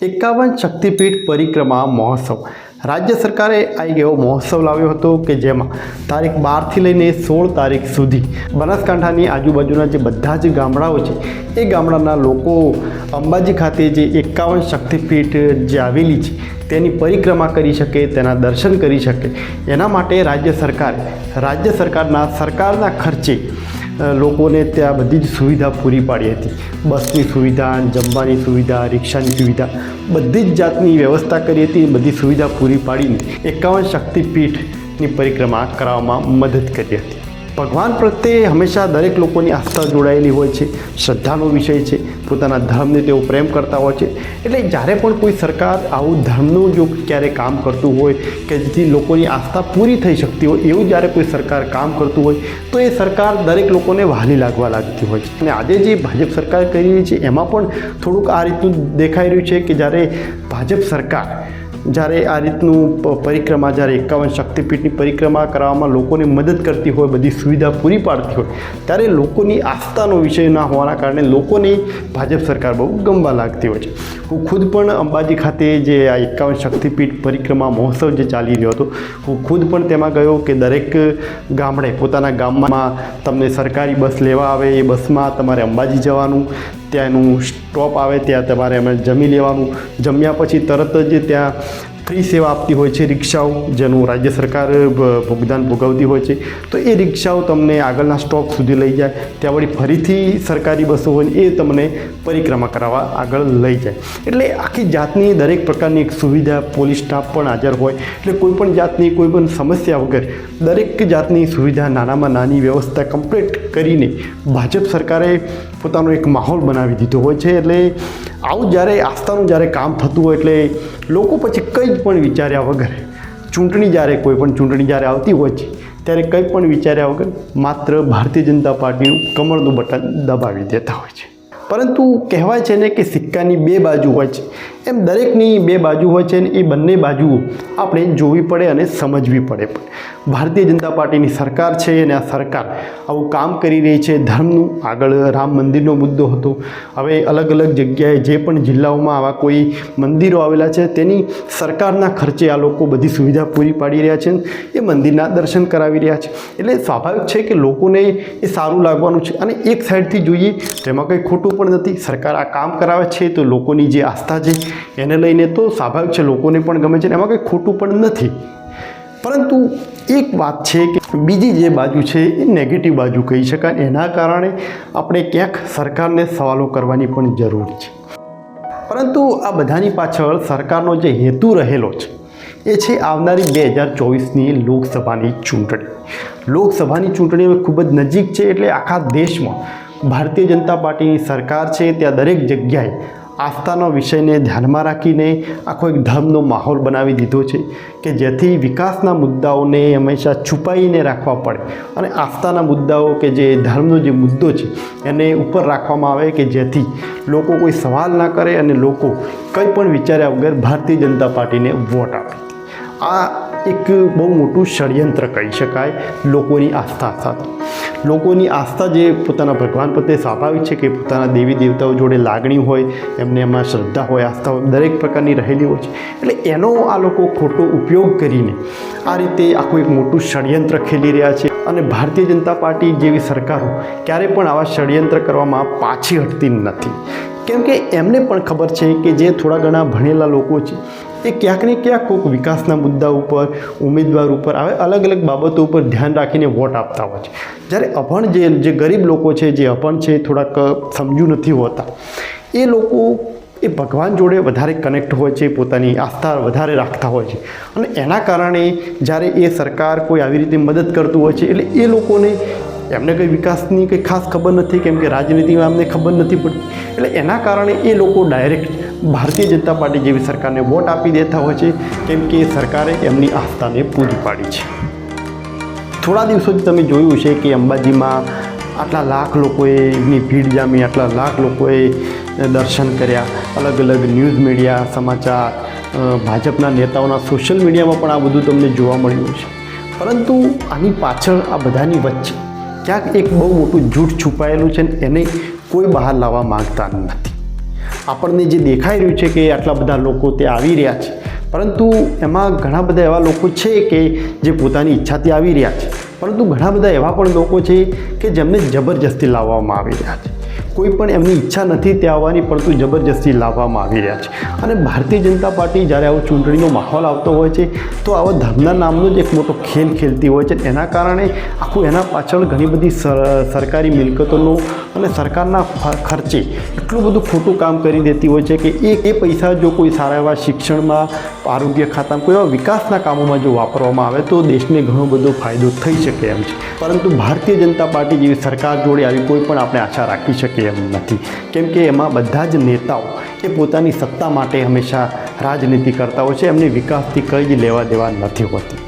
51 શક્તિપીઠ પરિક્રમા મહોત્સવ રાજ્ય સરકારે આ એક એવો મહોત્સવ લાવ્યો હતો કે જેમાં તારીખ 12થી લઈને 16 તારીખ સુધી બનાસકાંઠાની આજુબાજુના જે બધા જ ગામડાઓ છે એ ગામડાના લોકો અંબાજી ખાતે જે 51 શક્તિપીઠ જે આવેલી છે તેની પરિક્રમા કરી શકે, તેના દર્શન કરી શકે, એના માટે રાજ્ય સરકારના ખર્ચે લોકોને ત્યાં બધી જ સુવિધા પૂરી પાડી હતી. બસની સુવિધા, જમવાની સુવિધા, રિક્ષાની સુવિધા, બધી જ જાતની વ્યવસ્થા કરી હતી. બધી સુવિધા પૂરી પાડીને 51 શક્તિપીઠની પરિક્રમા કરાવવામાં મદદ કરી હતી. ભગવાન પ્રત્યે હંમેશા દરેક લોકોની આસ્થા જોડાયેલી હોય છે, શ્રદ્ધાનો વિષય છે, પોતાના ધર્મને તેઓ પ્રેમ કરતા હોય છે. એટલે જ્યારે પણ કોઈ સરકાર આવું ધર્મનું જો ક્યારે કામ કરતું હોય કે જેથી લોકોની આસ્થા પૂરી થઈ શકતી હોય એવું જ્યારે કોઈ સરકાર કામ કરતું હોય તો એ સરકાર દરેક લોકોને વહાલી લાગવા લાગતી હોય છે. અને આજે જે ભાજપ સરકાર કરી રહી છે એમાં પણ થોડુંક આ રીતનું દેખાઈ રહ્યું છે કે જ્યારે ભાજપ સરકાર જ્યારે આ રીતનું પરિક્રમા, જ્યારે 51 શક્તિપીઠની પરિક્રમા કરવામાં લોકોને મદદ કરતી હોય, બધી સુવિધા પૂરી પાડતી હોય, ત્યારે લોકોની આસ્થાનો વિષય ના હોવાના કારણે લોકોને ભાજપ સરકાર બહુ ગમવા લાગતી હોય છે. હું ખુદ પણ અંબાજી ખાતે જે આ 51 શક્તિપીઠ પરિક્રમા મહોત્સવ જે ચાલી રહ્યો હતો, હું ખુદ પણ તેમાં ગયો કે દરેક ગામડે પોતાના ગામમાં તમને સરકારી બસ લેવા આવે, એ બસમાં તમારે અંબાજી જવાનું, ત્યાંનું સ્ટોપ આવે ત્યાં તમારે જમી લેવાનું, જમ્યા પછી તરત જ ત્યાં ફ્રી સેવા આપતી હોય છે રિક્ષાઓ, જેનું રાજ્ય સરકાર ભોગદાન ભોગવતી હોય છે. તો એ રિક્ષાઓ તમને આગળના સ્ટોપ સુધી લઈ જાય, ત્યાં વળી ફરીથી સરકારી બસો હોય એ તમને પરિક્રમા કરાવવા આગળ લઈ જાય. એટલે આખી જાતની દરેક પ્રકારની એક સુવિધા, પોલીસ સ્ટાફ પણ હાજર હોય. એટલે કોઈપણ જાતની કોઈપણ સમસ્યા વગર દરેક જાતની સુવિધા, નાનામાં નાની વ્યવસ્થા કમ્પ્લીટ કરીને ભાજપ સરકારે પોતાનો એક માહોલ બનાવી દીધો હોય છે. એટલે આવું જ્યારે આસ્થાનું જ્યારે કામ થતું હોય એટલે લોકો પછી કંઈ જ પણ વિચાર્યા વગર કોઈ પણ ચૂંટણી જ્યારે આવતી હોય છે ત્યારે કંઈ પણ વિચાર્યા વગર માત્ર ભારતીય જનતા પાર્ટીનું કમળનું બટન દબાવી દેતા હોય છે. પરંતુ કહેવાય છે ને કે સિક્કાની બે બાજુ હોય છે, એમ દરેકની બે બાજુ હોય છે ને એ બંને બાજુઓ આપણે જોવી પડે અને સમજવી પડે. ભારતીય જનતા પાર્ટીની સરકાર છે અને આ સરકાર આવું કામ કરી રહી છે. ધર્મનું આગળ રામ મંદિરનો મુદ્દો હતો, હવે અલગ અલગ જગ્યાએ જે પણ જિલ્લાઓમાં આવા કોઈ મંદિરો આવેલા છે તેની સરકારના ખર્ચે આ લોકો બધી સુવિધા પૂરી પાડી રહ્યા છે, એ મંદિરના દર્શન કરાવી રહ્યા છે. એટલે સ્વાભાવિક છે કે લોકોને એ સારું લાગવાનું છે. અને એક સાઈડથી જોઈએ તો એમાં કંઈ ખોટું પણ નથી. સરકાર આ કામ કરાવે છે તો લોકોની જે આસ્થા છે એને લઈને તો સ્વાભાવિક છે, લોકોને પણ ગમે છે, એમાં કંઈ ખોટું પણ નથી. પરંતુ એક વાત છે કે બીજી જે બાજુ છે એ નેગેટિવ બાજુ કહી શકાય. એના કારણે આપણે ક્યાંક સરકારને સવાલો કરવાની પણ જરૂર છે. પરંતુ આ બધાની પાછળ સરકારનો જે હેતુ રહેલો છે એ છે આવનારી 2024ની લોકસભાની ચૂંટણી. લોકસભાની ચૂંટણી હવે ખૂબ જ નજીક છે. એટલે આખા દેશમાં ભારતીય જનતા પાર્ટીની સરકાર છે ત્યાં દરેક જગ્યાએ આસ્થાના વિષયને ધ્યાનમાં રાખીને આખો એક ધર્મનો માહોલ બનાવી દીધો છે કે જેથી વિકાસના મુદ્દાઓને હંમેશા છુપાઈને રાખવા પડે અને આસ્થાના મુદ્દાઓ કે જે ધર્મનો જે મુદ્દો છે એને ઉપર રાખવામાં આવે કે જેથી લોકો કોઈ સવાલ ના કરે અને લોકો કંઈ પણ વિચાર્યા વગર ભારતીય જનતા પાર્ટીને વોટ આપે. આ એક બહુ મોટું ષડયંત્ર કહી શકાય લોકોની આસ્થા સાથે. લોકોની આસ્થા જે પોતાના ભગવાન પ્રત્યે સ્વાભાવિક છે કે પોતાના દેવી દેવતાઓ જોડે લાગણી હોય, એમને એમાં શ્રદ્ધા હોય, આસ્થા હોય, દરેક પ્રકારની રહેલી હોય છે. એટલે એનો આ લોકો ખોટો ઉપયોગ કરીને આ રીતે આખું એક મોટું ષડયંત્ર ખેલી રહ્યા છે. અને ભારતીય જનતા પાર્ટી જેવી સરકારો ક્યારે પણ આવા ષડયંત્ર કરવામાં પાછી હટતી નથી. કેમ કે એમને પણ ખબર છે કે જે થોડા ઘણા ભણેલા લોકો છે એ ક્યાંક ને ક્યાંક કોઈક વિકાસના મુદ્દા ઉપર, ઉમેદવાર ઉપર, આવે અલગ અલગ બાબતો ઉપર ધ્યાન રાખીને વોટ આપતા હોય છે. જ્યારે અભણ જે ગરીબ લોકો છે, જે અભણ છે, થોડાક સમજુ નથી હોતા, એ લોકો એ ભગવાન જોડે વધારે કનેક્ટ હોય છે, પોતાની આસ્થા વધારે રાખતા હોય છે. અને એના કારણે જ્યારે એ સરકાર કોઈ આવી રીતે મદદ કરતું હોય છે એટલે એ લોકોને એમને કંઈ વિકાસની કંઈ ખાસ ખબર નથી, કેમ કે રાજનીતિમાં એમને ખબર નથી પડતી. એટલે એના કારણે એ લોકો ડાયરેક્ટ ભારતીય જનતા પાર્ટી જેવી સરકારને વોટ આપી દેતા હોય છે, કેમ કે સરકારે એમની આસ્થાને પૂરી પાડી છે. થોડા દિવસોથી તમે જોયું છે કે અંબાજીમાં આટલા લાખ લોકોએની ભીડ જામી, આટલા લાખ લોકોએ દર્શન કર્યા. અલગ અલગ ન્યૂઝ મીડિયા, સમાચાર, ભાજપના નેતાઓના સોશિયલ મીડિયામાં પણ આ બધું તમને જોવા મળ્યું છે. પરંતુ આની પાછળ આ બધાની વચ્ચે ક્યાંક એક બહુ મોટું જૂઠ છુપાયેલું છે ને એને કોઈ બહાર લાવવા માગતા નથી. આપણને જે દેખાઈ રહ્યું છે કે આટલા બધા લોકો તે આવી રહ્યા છે, પરંતુ એમાં ઘણા બધા એવા લોકો છે કે જે પોતાની ઈચ્છાથી આવી રહ્યા છે, પરંતુ ઘણા બધા એવા પણ લોકો છે કે જેમને જબરજસ્તી લાવવામાં આવી રહ્યા છે. કોઈ પણ એમની ઈચ્છા નથી ત્યાં આવવાની, પરંતુ જબરજસ્તી લાવવામાં આવી રહ્યા છે. અને ભારતીય જનતા પાર્ટી જ્યારે આવો ચૂંટણીનો માહોલ આવતો હોય છે તો આવા ધર્મના નામનો જ એક મોટો ખેલ ખેલતી હોય છે. એના કારણે આખું એના પાછળ ઘણી બધી સરકારી મિલકતોનો અને સરકારના ખર્ચે એટલું બધું ખોટું કામ કરી દેતી હોય છે કે એ પૈસા જો કોઈ સારા એવા શિક્ષણમાં, આરોગ્ય ખાતામાં, કોઈ એવા વિકાસના કામોમાં જો વાપરવામાં આવે તો દેશને ઘણો બધો ફાયદો થઈ શકે એમ છે. પરંતુ ભારતીય જનતા પાર્ટી જેવી સરકાર જોડે આવી કોઈ પણ આપણે આશા રાખી શકીએ એમ નથી, કેમ કે એમાં બધા જ નેતાઓ એ પોતાની સત્તા માટે હંમેશા રાજનીતિ કરતા હોય છે. એમને વિકાસથી કંઈ જ લેવા દેવા નથી હોતી.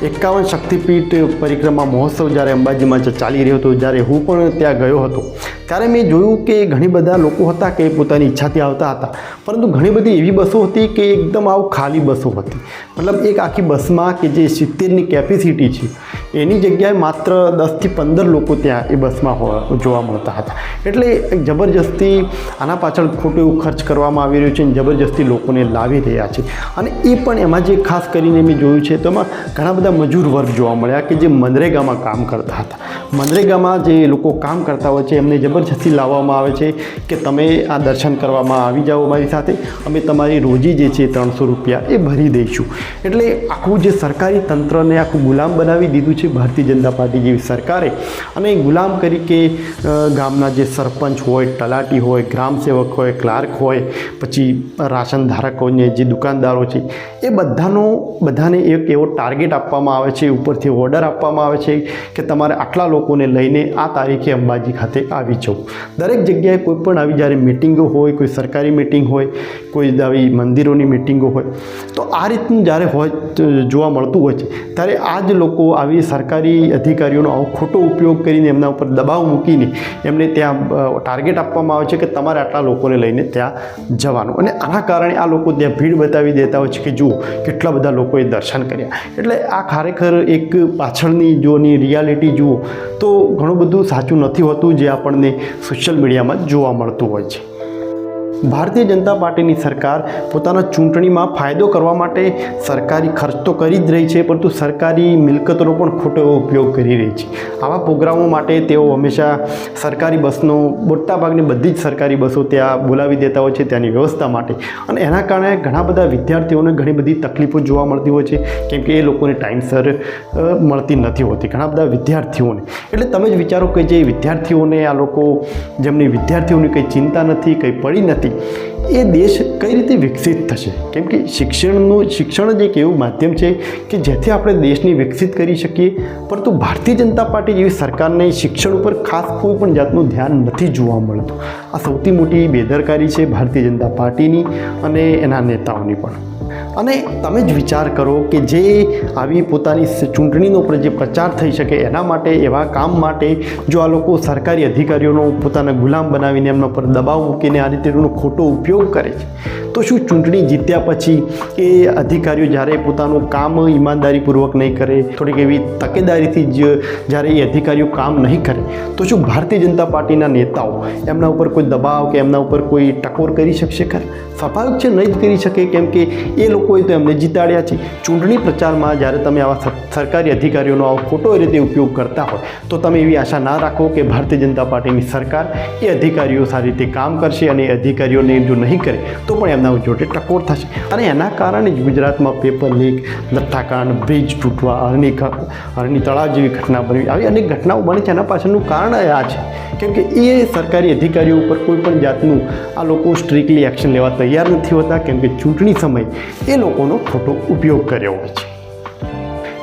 51 શક્તિપીઠ પરિક્રમા મહોત્સવ જ્યારે અંબાજીમાં ચાલી રહ્યો હતો, જ્યારે હું પણ ત્યાં ગયો હતો, ત્યારે મેં જોયું કે ઘણી બધા લોકો હતા કે પોતાની ઈચ્છાથી આવતા હતા, પરંતુ ઘણી બધી એવી બસો હતી કે એકદમ આવું ખાલી બસો હતી. મતલબ એક આખી બસમાં કે જે 70ની કેપેસિટી છે એની જગ્યાએ માત્ર 10થી 15 લોકો ત્યાં એ બસમાં જોવા મળતા હતા. એટલે જબરજસ્તી આના પાછળ ખોટું એવું ખર્ચ કરવામાં આવી રહ્યું છે અને જબરજસ્તી લોકોને લાવી રહ્યા છે. અને એ પણ એમાં જે ખાસ કરીને મેં જોયું છે તો એમાં ઘણા બધા મજૂર વર્ગ જોવા મળ્યા કે જે મનરેગામાં કામ કરતા હતા. મનરેગામાં જે લોકો કામ કરતા હોય છે એમને જબરજસ્તી લાવવામાં આવે છે કે તમે આ દર્શન કરવામાં આવી જાઓ અમારી સાથે, અમે તમારી રોજી જે છે 300 રૂપિયા એ ભરી દઈશું. એટલે આખું જે સરકારી તંત્રને આખું ગુલામ બનાવી દીધું છે ભારતીય જનતા પાર્ટી જેવી સરકારે. અને ગુલામ તરીકે ગામના જે સરપંચ હોય, તલાટી હોય, ગ્રામસેવક હોય, ક્લાર્ક હોય, પછી રાશન ધારકોને જે દુકાનદારો છે એ બધાને એક એવો ટાર્ગેટ આપવામાં આવે છે, ઉપરથી ઓર્ડર આપવામાં આવે છે કે તમારે આટલા લોકોને લઈને આ તારીખે અંબાજી ખાતે આવી જવું. દરેક જગ્યાએ કોઈ પણ આવી જ્યારે મિટિંગો હોય, કોઈ સરકારી મિટિંગ હોય, કોઈ આવી મંદિરોની મિટિંગો હોય, તો આ રીતનું જ્યારે જોવા મળતું હોય છે ત્યારે આ જ લોકો આવી સરકારી અધિકારીઓનો આવો ખોટો ઉપયોગ કરીને એમના ઉપર દબાવ મૂકીને એમને ત્યાં ટાર્ગેટ આપવામાં આવે છે કે તમારે આટલા લોકોને લઈને ત્યાં જવાનું. અને આના કારણે આ લોકો ત્યાં ભીડ બતાવી દેતા હોય છે કે જુઓ કેટલા બધા લોકોએ દર્શન કર્યા. એટલે આ ખરેખર એક પાછળની જોની રિયાલિટી જુઓ તો ઘણું બધું સાચું નથી હોતું જે આપણને સોશિયલ મીડિયામાં જોવા મળતું હોય છે. ભારતીય જનતા પાર્ટીની સરકાર પોતાના ચૂંટણીમાં ફાયદો કરવા માટે સરકારી ખર્ચ તો કરી જ રહી છે, પરંતુ સરકારી મિલકતોનો પણ ખોટો ઉપયોગ કરી રહી છે. આવા પ્રોગ્રામો માટે તેઓ હંમેશા સરકારી બસનો મોટાભાગની બધી જ સરકારી બસો ત્યાં બોલાવી દેતા હોય છે ત્યાંની વ્યવસ્થા માટે. અને એના કારણે ઘણા બધા વિદ્યાર્થીઓને ઘણી બધી તકલીફો જોવા મળતી હોય છે, કેમ કે એ લોકોને ટાઈમસર મળતી નથી હોતી, ઘણા બધા વિદ્યાર્થીઓને. એટલે તમે જ વિચારો કે જે વિદ્યાર્થીઓને આ લોકો જેમની વિદ્યાર્થીઓની કંઈ ચિંતા નથી, કંઈ પડી નથી, એ દેશ કઈ રીતે વિકસિત થશે? કેમ કે શિક્ષણ જ એક એવું માધ્યમ છે કે જેથી આપણે દેશને વિકસિત કરી શકીએ. પરંતુ ભારતીય જનતા પાર્ટી જેવી સરકારને શિક્ષણ ઉપર ખાસ કોઈ પણ જાતનું ધ્યાન નથી જોવા મળતું. આ સૌથી મોટી બેદરકારી છે ભારતીય જનતા પાર્ટીની અને એના નેતાઓની પણ. અને તમે જ વિચાર કરો કે જે આવી પોતાની ચૂંટણીનો જે પ્રચાર થઈ શકે એના માટે, એવા કામ માટે જો આ લોકો સરકારી અધિકારીઓનો પોતાના ગુલામ બનાવીને એમના પર દબાવ મૂકીને આ રીતેનો ખોટો ઉપયોગ કરે છે, તો શું ચૂંટણી જીત્યા પછી એ અધિકારીઓ જ્યારે પોતાનું કામ ઈમાનદારીપૂર્વક નહીં કરે, થોડીક એવી તકેદારીથી જ્યારે એ અધિકારીઓ કામ નહીં કરે, તો શું ભારતીય જનતા પાર્ટીના નેતાઓ એમના ઉપર કોઈ દબાવ કે એમના ઉપર કોઈ ટકોર કરી શકશે ખરા? સ્વાભાવિક છે નહીં જ કરી શકે, કેમ કે એ લોકોએ તો એમને જીતાડ્યા છે. ચૂંટણી પ્રચારમાં જ્યારે તમે આવા સરકારી અધિકારીઓનો આવો ખોટો રીતે ઉપયોગ કરતા હોય તો તમે એવી આશા ના રાખો કે ભારતીય જનતા પાર્ટીની સરકાર એ અધિકારીઓ સારી રીતે કામ કરશે, અને અધિકારીઓને જો નહીં કરે તો પણ એમના જોડે ટકોર થશે. અને એના કારણે જ ગુજરાતમાં પેપર લીક, લઠ્ઠાકાંડ, બ્રિજ તૂટવા, અરણી તળાવ જેવી ઘટના બની, આવી અનેક ઘટનાઓ બને છે. એના પાછળનું કારણ આ છે કેમ કે એ સરકારી અધિકારીઓ ઉપર કોઈ પણ જાતનું આ લોકો સ્ટ્રિક્ટલી એક્શન લેવા તૈયાર નથી હોતા, કેમ કે ચૂંટણી સમયે એ લોકોનો ખોટો ઉપયોગ કર્યો હોય છે.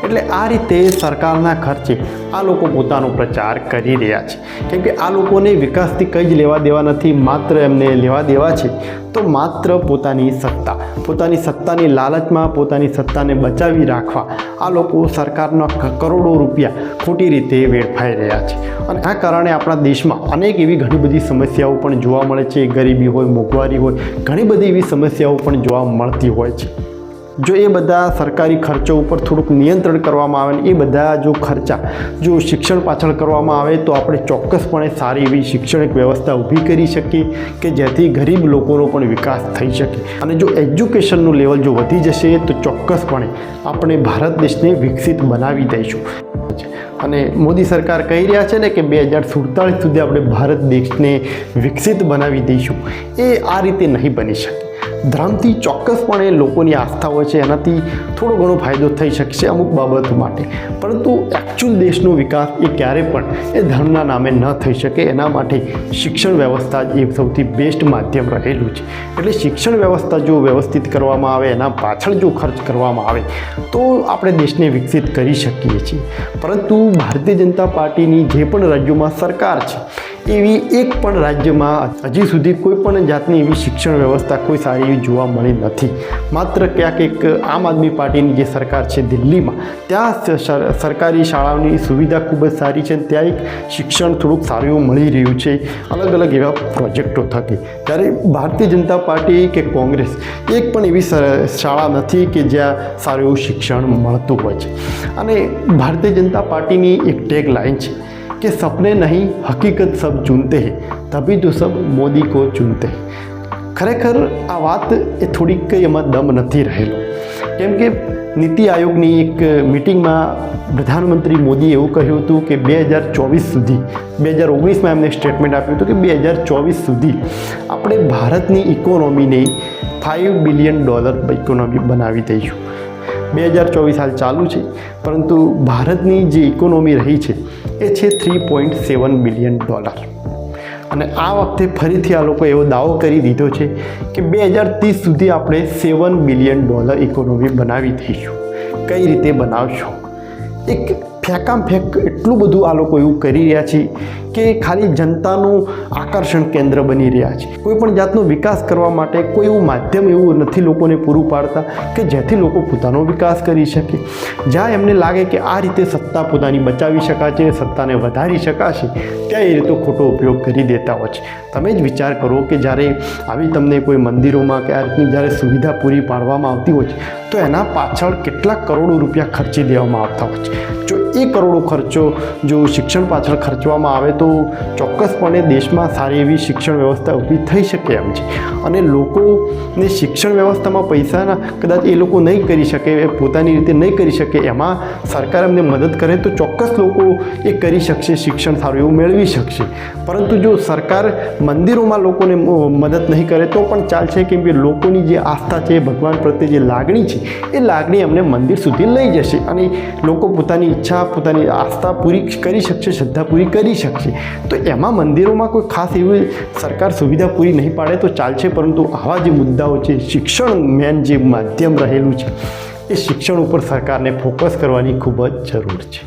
એટલે આ રીતે સરકારના ખર્ચે આ લોકો પોતાનો પ્રચાર કરી રહ્યા છે, કેમ કે આ લોકોને વિકાસથી કંઈ જ લેવા દેવા નથી. માત્ર એમને લેવા દેવા છે તો માત્ર પોતાની સત્તાની લાલચમાં, પોતાની સત્તાને બચાવી રાખવા આ લોકો સરકારના કરોડો રૂપિયા ખોટી રીતે વેડફાઈ રહ્યા છે. અને આ કારણે આપણા દેશમાં અનેક એવી ઘણી બધી સમસ્યાઓ પણ જોવા મળે છે. ગરીબી હોય, મોંઘવારી હોય, ઘણી બધી એવી સમસ્યાઓ પણ જોવા મળતી હોય છે. જો એ બધા સરકારી ખર્ચો ઉપર થોડુંક નિયંત્રણ કરવામાં આવે ને એ બધા જો ખર્ચા જો શિક્ષણ પાછળ કરવામાં આવે તો આપણે ચોક્કસપણે સારી એવી શૈક્ષણિક વ્યવસ્થા ઊભી કરી શકીએ કે જેથી ગરીબ લોકોનો પણ વિકાસ થઈ શકે. અને જો એજ્યુકેશનનું લેવલ જો વધી જશે તો ચોક્કસપણે આપણે ભારત દેશને વિકસિત બનાવી દઈશું. અને મોદી સરકાર કહી રહ્યા છે ને કે 2047 સુધી આપણે ભારત દેશને વિકસિત બનાવી દઈશું. એ આ રીતે નહીં બની શકે. ધર્મથી ચોક્કસપણે લોકોની આસ્થા હોય છે, એનાથી થોડો ઘણો ફાયદો થઈ શકશે અમુક બાબતો માટે, પરંતુ એકચ્યુઅલ દેશનો વિકાસ એ ક્યારે પણ એ ધર્મના નામે ન થઈ શકે. એના માટે શિક્ષણ વ્યવસ્થા જ એ સૌથી બેસ્ટ માધ્યમ રહેલું છે. એટલે શિક્ષણ વ્યવસ્થા જો વ્યવસ્થિત કરવામાં આવે, એના પાછળ જો ખર્ચ કરવામાં આવે તો આપણે દેશને વિકસિત કરી શકીએ છીએ. પરંતુ ભારતીય જનતા પાર્ટીની જે પણ રાજ્યોમાં સરકાર છે એવી એક પણ રાજ્યમાં હજી સુધી કોઈ પણ જાતની એવી શિક્ષણ વ્યવસ્થા કોઈ સારી એવી જોવા મળી નથી. માત્ર ક્યાંક એક આમ આદમી પાર્ટીની જે સરકાર છે દિલ્હીમાં, ત્યાં સરકારી શાળાઓની સુવિધા ખૂબ જ સારી છે. ત્યાં એક શિક્ષણ થોડુંક સારું એવું મળી રહ્યું છે અલગ અલગ એવા પ્રોજેક્ટો થકી. ત્યારે ભારતીય જનતા પાર્ટી કે કોંગ્રેસ એક પણ એવી શાળા નથી કે જ્યાં સારું એવું શિક્ષણ મળતું હોય છે. અને ભારતીય જનતા પાર્ટીની એક ટેગ લાઈન છે कि सपने नहीं हकीकत सब चुनते हैं, तभी तो सब मोदी को चुनते हैं. ખરેખર આ વાત એ થોડીક એમાં દમ નથી રહેલો. કેમ કે નીતિ આયોગની એક મિટિંગમાં પ્રધાનમંત્રી મોદીએ એવું કહ્યું હતું કે 2024 સુધી, 2019માં એમને સ્ટેટમેન્ટ આપ્યું હતું કે 2024 સુધી આપણે ભારતની ઇકોનોમીને $5 બિલિયન ઇકોનોમી બનાવી દઈશું. 2024 હાલ ચાલુ છે, પરંતુ ભારતની જે ઇકોનોમી રહી છે એ છે $3.7 બિલિયન. અને આ વખતે ફરીથી આ લોકો એવો દાવો કરી દીધો છે કે 2030 સુધી આપણે $7 બિલિયન ઇકોનોમી બનાવી દઈશું. કઈ રીતે બનાવશું? એક ફેંકામ ફેંક એટલું બધું આ લોકો એવું કરી રહ્યા છે કે ખાલી જનતાનું આકર્ષણ કેન્દ્ર બની રહ્યા છે. કોઈ પણ જાતનો વિકાસ કરવા માટે કોઈ એવું માધ્યમ એવું નથી લોકોને પૂરું પાડતા કે જેથી લોકો પોતાનો વિકાસ કરી શકે. જ્યાં એમને લાગે કે આ રીતે સત્તા પોતાની બચાવી શકાશે, સત્તાને વધારી શકાશે, ત્યાં એ રીતે ખોટો ઉપયોગ કરી દેતા હોય છે. તમે જ વિચાર કરો કે જ્યારે આવી તમને કોઈ મંદિરોમાં કે આ રીતની જ્યારે સુવિધા પૂરી પાડવામાં આવતી હોય છે તો એના પાછળ કેટલા કરોડો રૂપિયા ખર્ચી દેવામાં આવતા હોય છે. જો એ કરોડો ખર્ચો જો શિક્ષણ પાછળ ખર્ચવામાં આવે તો ચોક્કસપણે દેશમાં સારી એવી શિક્ષણ વ્યવસ્થા ઊભી થઈ શકે એમ છે. અને લોકોને શિક્ષણ વ્યવસ્થામાં પૈસાના કદાચ એ લોકો નહીં કરી શકે, પોતાની રીતે નહીં કરી શકે, એમાં સરકાર એમને મદદ કરે તો ચોક્કસ લોકો એ કરી શકશે, શિક્ષણ સારું એવું મેળવી શકશે. પરંતુ જો સરકાર મંદિરોમાં લોકોને મદદ નહીં કરે તો પણ ચાલશે, કેમ કે લોકોની જે આસ્થા છે, ભગવાન પ્રત્યે જે લાગણી છે એ લાગણી એમને મંદિર સુધી લઈ જશે અને લોકો પોતાની ઈચ્છા, પોતાની આસ્થા પૂરી કરી શકશે, શ્રદ્ધા પૂરી કરી શકશે. તો એમાં મંદિરોમાં કોઈ ખાસ એવી સરકાર સુવિધા પૂરી નહીં પાડે તો ચાલશે, પરંતુ આવા જે મુદ્દાઓ છે, શિક્ષણ મેન જે માધ્યમ રહેલું છે, એ શિક્ષણ ઉપર સરકારને ફોકસ કરવાની ખૂબ જ જરૂર છે.